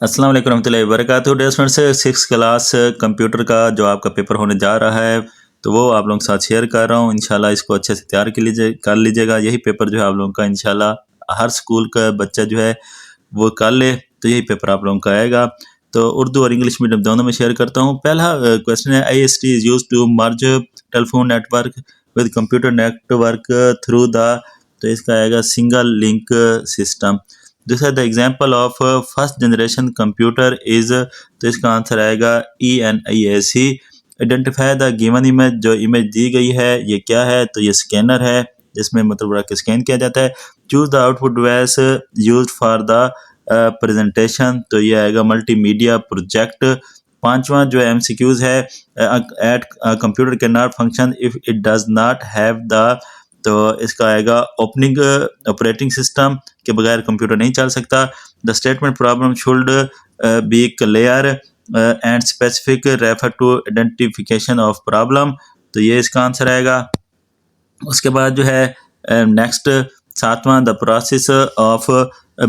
अस्सलाम वालेकुम रहमतुल्लाहि व बरकातहू। डियर स्टूडेंट्स, 6 क्लास कंप्यूटर का जो आपका पेपर होने जा रहा है तो वो आप लोगों के साथ शेयर कर रहा हूँ। इंशाल्लाह इसको अच्छे से तैयार कर लीजिएगा। यही पेपर जो है आप लोगों का इंशाल्लाह हर स्कूल का बच्चा जो है वो कर ले तो यही पेपर आप लोगों का आएगा। तो उर्दू और इंग्लिश मीडियम दोनों में शेयर करता हूँ। पहला क्वेश्चन है, IST is use to merge telephone network with computer network through the, तो इसका आएगा सिंगल लिंक सिस्टम। दूसरा, the example of first generation computer is, तो इसका आंसर आएगा ENIAC। Identify the given image, जो इमेज दी गई है ये क्या है, तो ये स्कैनर है जिसमें मतलब रख के स्कैन किया जाता है। Choose the output device used for the presentation, तो ये आएगा मल्टीमीडिया प्रोजेक्ट। पांचवा जो MCQs है, at computer can not function if it does not have the, तो इसका आएगा ओपनिंग ऑपरेटिंग सिस्टम के बगैर कंप्यूटर नहीं चल सकता। The statement problem should be clear and specific refer to identification of problem, तो ये इसका आंसर आएगा। उसके बाद जो है नेक्स्ट सातवां, the process of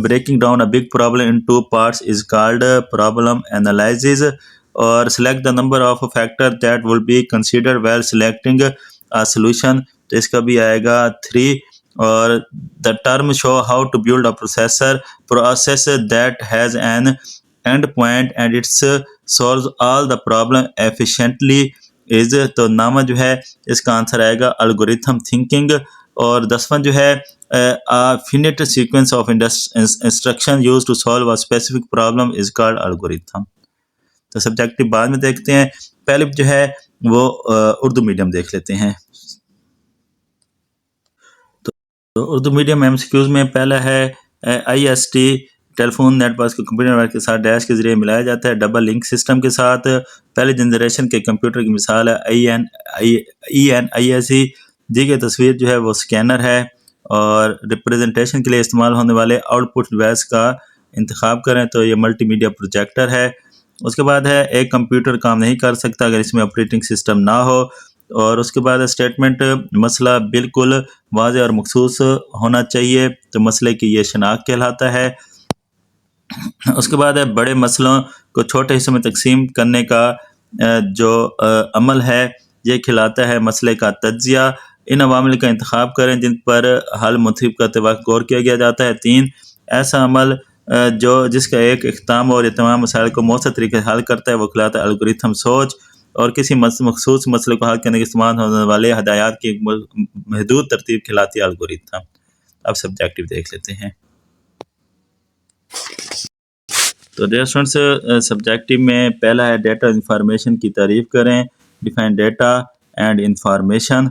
breaking down a big problem into parts is called problem analysis. और select the number of factor that will be considered while selecting a solution, तो इसका भी आएगा 3। और the term show how to build a process that has an end point and it's solves all the problem efficiently is, तो नामा जो है इसका आंसर आएगा एल्गोरिथम थिंकिंग। और 10वां जो है finite sequence of instruction used to solve a specific problem is called algorithm. तो सब्जेक्टिव बाद में देखते हैं, पहले जो है वो उर्दू मीडियम देख लेते हैं। तो उर्दू मीडियम MCQs में पहला है IST टेलीफोन नेटवर्क को कंप्यूटर नेटवर्क के साथ डैश के जरिए मिलाया जाता है डबल लिंक सिस्टम के साथ। पहले जनरेशन के कंप्यूटर की मिसाल है ENIAC। दी गई तस्वीर जो है वो स्कैनर है और रिप्रेजेंटेशन के लिए इस्तेमाल होने वाले आउटपुट डिवाइस का इंतखाब करें, तो ये मल्टीमीडिया प्रोजेक्टर है। उसके बाद है, एक कंप्यूटर काम नहीं कर सकता अगर इसमें ऑपरेटिंग सिस्टम ना हो। और उसके बाद स्टेटमेंट, मसला बिल्कुल वाज़ेह और मखसूस होना चाहिए, तो मसले की ये शनाख्त कहलाता है। उसके बाद है, बड़े मसलों को छोटे हिस्सों में तकसीम करने का जो अमल है ये खिलाता है मसले का तज्जिया। इन अवामिल का इंतखाब करें जिन पर हल मुंतखब करते वक्त गौर किया गया जाता है। 3, ऐसा अमल जो जिसका एक इख्तिताम और ये तमाम मसाइल को मौसर तरीके से हल करता है वो कहलाता है एल्गोरिथम सोच। और किसी मखसूस मसले को हल करने के इस्तेमाल होने वाले हदायत की महदूद तरतीब खिलाती है एल्गोरिथम। अब सब्जेक्टिव देख लेते हैं। तो डियर स्टूडेंट्स, सब्जेक्टिव में पहला है, डेटा इंफॉर्मेशन की तारीफ करें, डिफाइन डेटा एंड इंफॉर्मेशन।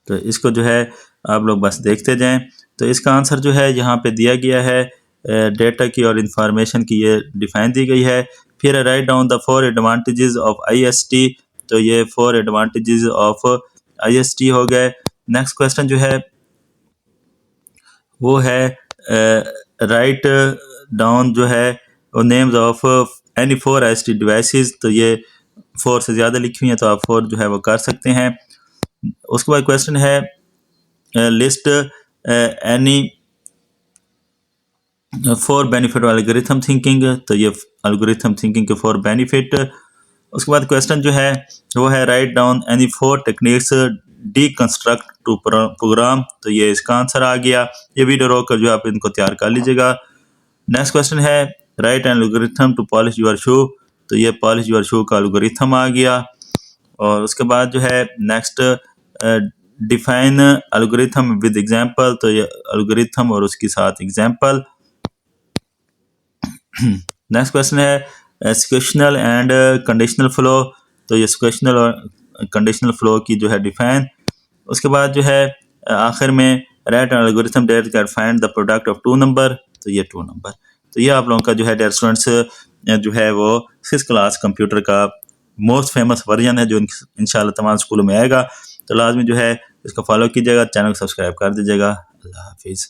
तो इसको जो है आप लोग बस देखते जाएं। तो इसका आंसर जो है यहाँ पे दिया गया है, डेटा की और इंफॉर्मेशन की ये डिफाइन दी गई है। फिर write down the 4 advantages of IST, तो ये 4 एडवांटेजेस ऑफ IST हो गए। नेक्स्ट क्वेश्चन जो है वो है, राइट डाउन जो है वो names of any 4 IST devices, तो ये 4 से ज़्यादा लिखी हुई हैं तो आप 4 जो है वो कर सकते हैं। उसके बाद क्वेश्चन है, list any 4 benefit algorithm thinking, तो ये एल्गोरिथम थिंकिंग के 4 बेनिफिट। उसके बाद क्वेश्चन जो है वो है, write down any 4 techniques deconstruct to program, तो ये इसका आंसर आ गया। ये वीडियो रोक कर जो आप इनको तैयार कर लीजिएगा। नेक्स्ट क्वेश्चन है, write an algorithm to polish your shoe, तो ये पॉलिश योर शू का एल्गोरिथम आ गया। और उसके बाद जो है next, define algorithm with example, तो ये एल्गोरिथम और उसके साथ एग्जांपल। नेक्स्ट क्वेश्चन है, सिक्वेशनल एंड कंडीशनल फ्लो, तो ये सिक्वेशनल और कंडीशनल फ्लो की जो है डिफाइन। उसके बाद जो है आखिर में, right an algorithm that can find the product of 2 number, तो ये 2 नंबर। तो ये आप लोगों का जो है डियर स्टूडेंट्स जो है वो 6 क्लास कंप्यूटर का मोस्ट फेमस वर्जन है जो इंशाल्लाह तमाम स्कूलों में आएगा। तो लाजमी जो है इसको फॉलो कीजिएगा, चैनल को सब्सक्राइब कर दीजिएगा। अल्लाह हाफिज़।